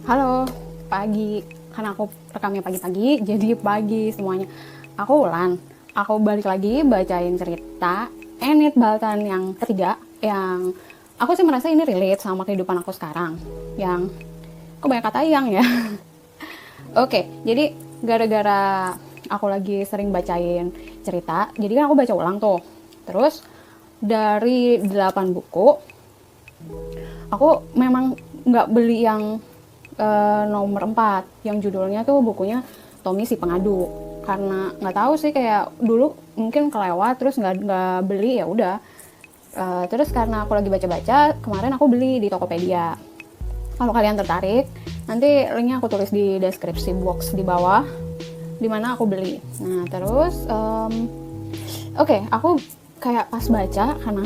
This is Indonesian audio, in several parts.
Halo, pagi. Karena aku rekamnya pagi-pagi, jadi pagi semuanya. Aku Ulan. Aku balik lagi bacain cerita Enid Baltan yang ketiga, yang aku sih merasa ini relate sama kehidupan aku sekarang. Yang kok banyak kata yang ya. Oke, jadi gara-gara aku lagi sering bacain cerita, jadi kan aku baca ulang tuh. Terus dari 8 buku, aku memang nggak beli yang nomor 4 yang judulnya tuh bukunya Tommy si Pengadu, karena nggak tahu sih, kayak dulu mungkin kelewat terus nggak beli, ya udah. Terus karena aku lagi baca-baca kemarin, aku beli di Tokopedia. Kalau kalian tertarik, nanti linknya aku tulis di deskripsi box di bawah dimana aku beli. Nah terus oke, aku kayak pas baca, karena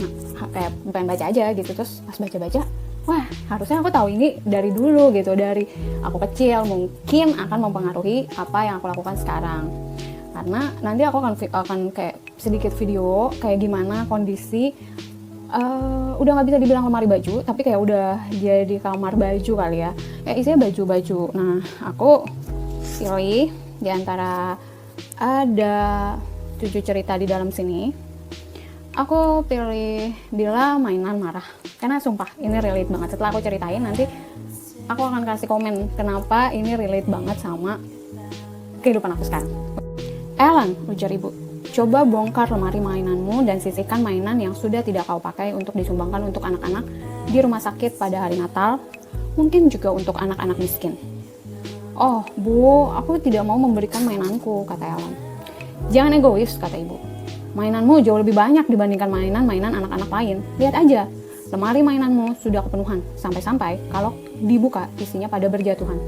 kayak pengen baca aja gitu, terus pas baca-baca, wah harusnya aku tahu ini dari dulu gitu, dari aku kecil, mungkin akan mempengaruhi apa yang aku lakukan sekarang. Karena nanti aku akan kayak sedikit video kayak gimana kondisi udah nggak bisa dibilang lemari baju, tapi kayak udah jadi kamar baju kali ya, kayak isinya baju-baju. Nah aku pilih di antara ada 7 cerita di dalam sini, aku pilih Bila Mainan Marah, karena sumpah ini relate banget. Setelah aku ceritain, nanti aku akan kasih komen kenapa ini relate banget sama kehidupan aku sekarang. Ellen, ujar ibu, coba bongkar lemari mainanmu dan sisihkan mainan yang sudah tidak kau pakai untuk disumbangkan untuk anak-anak di rumah sakit pada hari Natal, mungkin juga untuk anak-anak miskin. Oh, Bu, aku tidak mau memberikan mainanku, kata Ellen. Jangan egois, kata ibu. Mainanmu jauh lebih banyak dibandingkan mainan-mainan anak-anak lain. Lihat aja, lemari mainanmu sudah kepenuhan, sampai-sampai kalau dibuka isinya pada berjatuhan.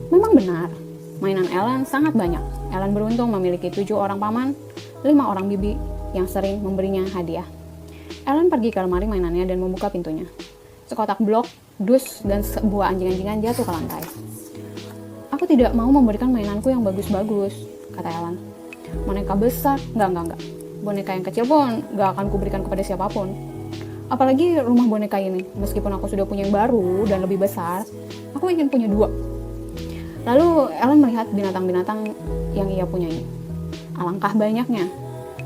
Memang benar, mainan Ellen sangat banyak. Ellen beruntung memiliki 7 orang paman, 5 orang bibi yang sering memberinya hadiah. Ellen pergi ke lemari mainannya dan membuka pintunya. Sekotak blok, dus, dan sebuah anjing-anjingan jatuh ke lantai. Aku tidak mau memberikan mainanku yang bagus-bagus, kata Ellen. Boneka besar, enggak. Boneka yang kecil pun enggak akan kuberikan kepada siapapun. Apalagi rumah boneka ini, meskipun aku sudah punya yang baru dan lebih besar, aku ingin punya 2. Lalu Ellen melihat binatang-binatang yang ia punyai. Alangkah banyaknya,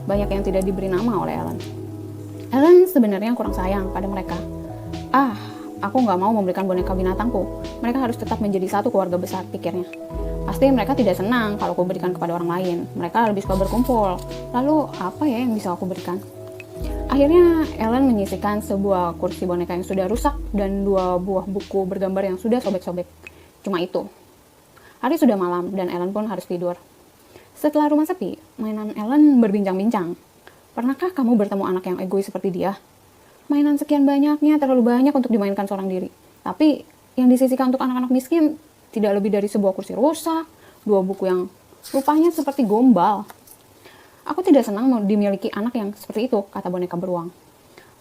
banyak yang tidak diberi nama oleh Ellen. Ellen sebenarnya kurang sayang pada mereka. Aku nggak mau memberikan boneka binatangku. Mereka harus tetap menjadi satu keluarga besar, pikirnya. Pasti mereka tidak senang kalau aku berikan kepada orang lain. Mereka lebih suka berkumpul. Lalu apa ya yang bisa aku berikan? Akhirnya Ellen menyisihkan sebuah kursi boneka yang sudah rusak dan 2 buah buku bergambar yang sudah sobek-sobek. Cuma itu. Hari sudah malam dan Ellen pun harus tidur. Setelah rumah sepi, mainan Ellen berbincang-bincang. Pernahkah kamu bertemu anak yang egois seperti dia? Mainan sekian banyaknya terlalu banyak untuk dimainkan seorang diri. Tapi yang disisihkan untuk anak-anak miskin tidak lebih dari sebuah kursi rusak, 2 buku yang rupanya seperti gombal. Aku tidak senang dimiliki anak yang seperti itu, kata boneka beruang.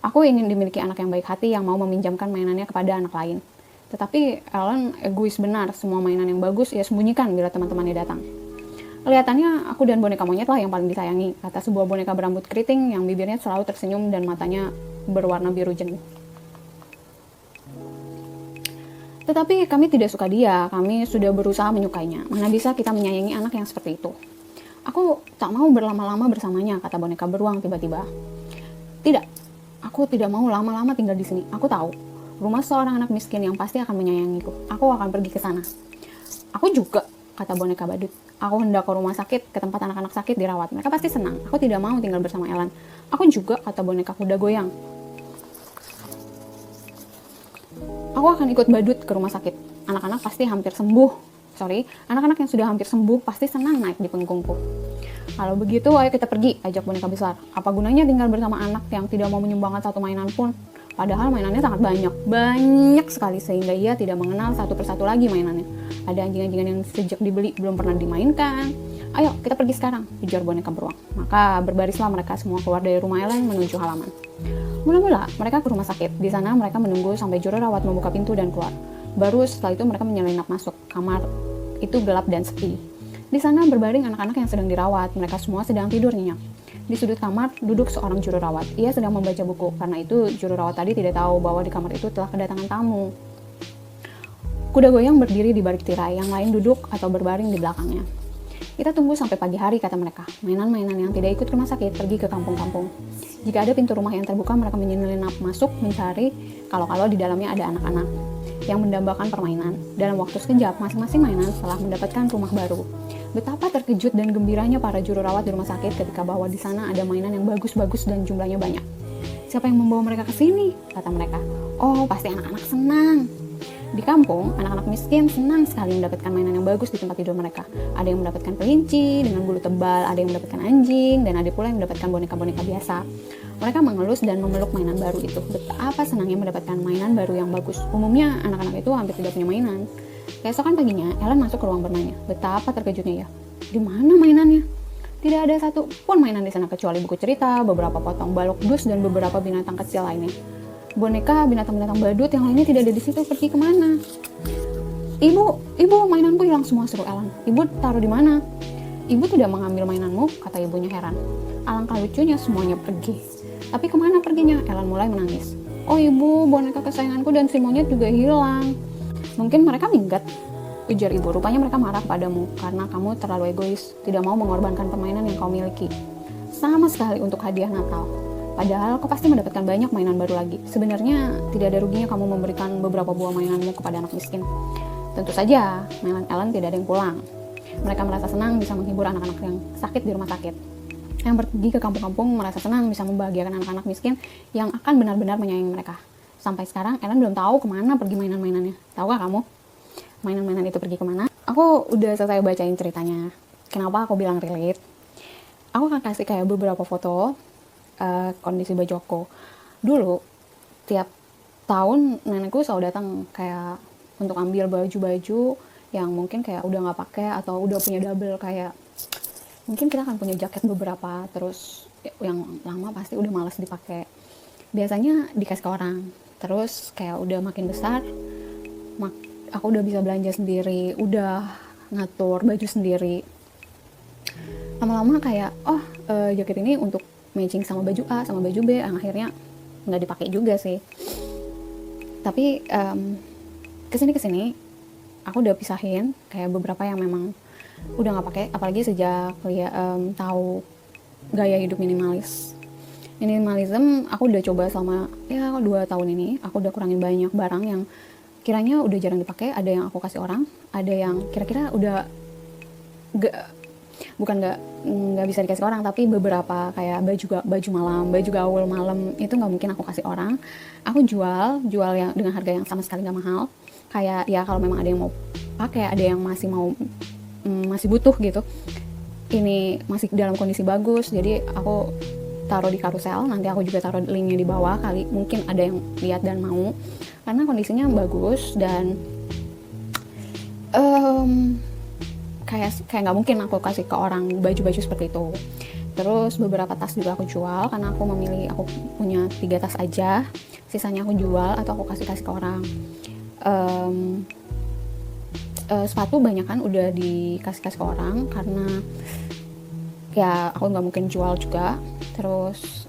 Aku ingin dimiliki anak yang baik hati yang mau meminjamkan mainannya kepada anak lain. Tetapi Ellen egois benar, semua mainan yang bagus ia sembunyikan bila teman-temannya datang. Kelihatannya aku dan boneka monyet lah yang paling disayangi, kata sebuah boneka berambut keriting yang bibirnya selalu tersenyum dan matanya berwarna biru jenuh. Tetapi kami tidak suka dia, kami sudah berusaha menyukainya. Mana bisa kita menyayangi anak yang seperti itu? Aku tak mau berlama-lama bersamanya, kata boneka beruang tiba-tiba. Tidak, aku tidak mau lama-lama tinggal di sini. Aku tahu, rumah seorang anak miskin yang pasti akan menyayangiku. Aku akan pergi ke sana. Aku juga, kata boneka badut. Aku hendak ke rumah sakit, ke tempat anak-anak sakit dirawat. Mereka pasti senang. Aku tidak mau tinggal bersama Ellen. Aku juga, kata boneka kuda goyang. Aku akan ikut badut ke rumah sakit. Anak-anak pasti hampir sembuh. Anak-anak yang sudah hampir sembuh pasti senang naik di punggungku. Kalau begitu, ayo kita pergi, ajak boneka besar. Apa gunanya tinggal bersama anak yang tidak mau menyumbangkan satu mainan pun? Padahal mainannya sangat banyak sekali, sehingga ia tidak mengenal satu persatu lagi mainannya. Ada anjing-anjingan yang sejak dibeli belum pernah dimainkan. Ayo, kita pergi sekarang, ujar boneka beruang. Maka berbarislah mereka semua keluar dari rumah Ellen menuju halaman. Mula-mula, mereka ke rumah sakit. Di sana mereka menunggu sampai juru rawat membuka pintu dan keluar. Baru setelah itu mereka menyelinap masuk. Kamar itu gelap dan sepi. Di sana berbaring anak-anak yang sedang dirawat. Mereka semua sedang tidur nyenyak. Di sudut kamar duduk seorang juru rawat. Ia sedang membaca buku. Karena itu juru rawat tadi tidak tahu bahwa di kamar itu telah kedatangan tamu. Kuda goyang berdiri di balik tirai, yang lain duduk atau berbaring di belakangnya. Kita tunggu sampai pagi hari, kata mereka. Mainan-mainan yang tidak ikut rumah sakit pergi ke kampung-kampung. Jika ada pintu rumah yang terbuka, mereka menyelinap masuk mencari kalau-kalau di dalamnya ada anak-anak yang mendambakan permainan. Dalam waktu sekejap, masing-masing mainan telah mendapatkan rumah baru. Betapa terkejut dan gembiranya para juru rawat di rumah sakit ketika bahwa di sana ada mainan yang bagus-bagus dan jumlahnya banyak. Siapa yang membawa mereka ke sini? Kata mereka. Oh, pasti anak-anak senang. Di kampung, anak-anak miskin senang sekali mendapatkan mainan yang bagus di tempat tidur mereka. Ada yang mendapatkan kelinci dengan bulu tebal, ada yang mendapatkan anjing, dan ada pula yang mendapatkan boneka-boneka biasa. Mereka mengelus dan memeluk mainan baru itu. Betapa senangnya mendapatkan mainan baru yang bagus. Umumnya, anak-anak itu hampir tidak punya mainan. Keesokan paginya, Ellen masuk ke ruang bermainnya. Betapa terkejutnya ya. Di mana mainannya? Tidak ada satu pun mainan di sana kecuali buku cerita, beberapa potong balok dus, dan beberapa binatang kecil lainnya. Boneka, binatang-binatang badut yang lainnya tidak ada di situ. Pergi kemana? Ibu, mainanku hilang semua, seru Ellen. Ibu taruh di mana? Ibu tidak mengambil mainanmu, kata ibunya heran. Alangkah lucunya, semuanya pergi. Tapi kemana perginya? Ellen mulai menangis. Oh ibu, boneka kesayanganku dan si monyet juga hilang. Mungkin mereka minggat, ujar ibu. Rupanya mereka marah padamu karena kamu terlalu egois, tidak mau mengorbankan permainan yang kau miliki. Sama sekali untuk hadiah Natal. Padahal kau pasti mendapatkan banyak mainan baru lagi. Sebenarnya tidak ada ruginya kamu memberikan beberapa buah mainanmu kepada anak miskin. Tentu saja, mainan Ellen tidak ada yang pulang. Mereka merasa senang bisa menghibur anak-anak yang sakit di rumah sakit. Yang pergi ke kampung-kampung merasa senang bisa membahagiakan anak-anak miskin yang akan benar-benar menyayangi mereka. Sampai sekarang Ellen belum tahu kemana pergi mainan-mainannya. Tahukah kamu? Mainan-mainan itu pergi kemana? Aku udah selesai bacain ceritanya. Kenapa aku bilang relate? Aku akan kasih kayak beberapa foto kondisi baju aku. Dulu tiap tahun nenekku selalu datang kayak untuk ambil baju-baju yang mungkin kayak udah nggak pakai atau udah punya double, kayak mungkin kita akan punya jaket beberapa, terus yang lama pasti udah malas dipakai. Biasanya dikasih ke orang. Terus kayak udah makin besar, aku udah bisa belanja sendiri, udah ngatur baju sendiri. Lama-lama kayak jaket ini untuk matching sama baju A sama baju B, yang akhirnya nggak dipakai juga sih. Tapi kesini aku udah pisahin kayak beberapa yang memang udah nggak pakai, apalagi sejak tahu gaya hidup minimalism. Aku udah coba selama 2 tahun ini. Aku udah kurangin banyak barang yang kiranya udah jarang dipakai. Ada yang aku kasih orang, ada yang kira-kira udah nggak bisa dikasih orang, tapi beberapa kayak baju malam, baju gaul malam itu nggak mungkin aku kasih orang. Aku jual yang dengan harga yang sama sekali nggak mahal. Kayak ya kalau memang ada yang mau pakai, ada yang masih butuh gitu, ini masih dalam kondisi bagus, jadi aku taruh di Carousell. Nanti aku juga taruh linknya di bawah, kali mungkin ada yang lihat dan mau, karena kondisinya bagus. Dan kayak nggak mungkin aku kasih ke orang baju-baju seperti itu. Terus beberapa tas juga aku jual, karena aku punya 3 tas aja, sisanya aku jual atau aku kasih ke orang. Sepatu banyak kan udah dikasih ke orang, karena ya aku nggak mungkin jual juga. Terus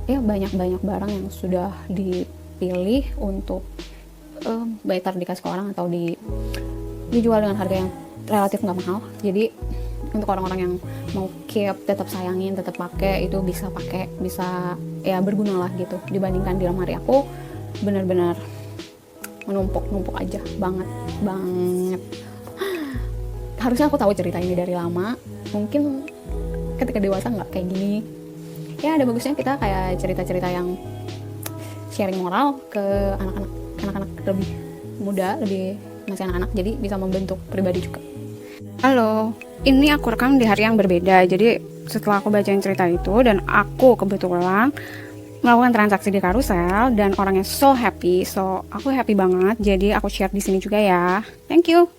banyak barang yang sudah dipilih untuk better dikasih ke orang atau dijual dengan harga yang relatif nggak mahal. Jadi untuk orang-orang yang mau keep, tetap sayangin, tetap pakai, itu bisa pakai, bisa ya berguna lah gitu. Dibandingkan di lemari aku benar-benar menumpuk aja banget. Harusnya aku tahu cerita ini dari lama. Mungkin ketika dewasa nggak kayak gini. Ya ada bagusnya kita kayak cerita-cerita yang sharing moral ke anak-anak lebih muda, lebih masih anak-anak, jadi bisa membentuk pribadi juga. Halo, ini aku rekam di hari yang berbeda. Jadi setelah aku bacain cerita itu dan aku kebetulan melakukan transaksi di Carousell dan orangnya so happy, aku happy banget. Jadi aku share di sini juga ya. Thank you.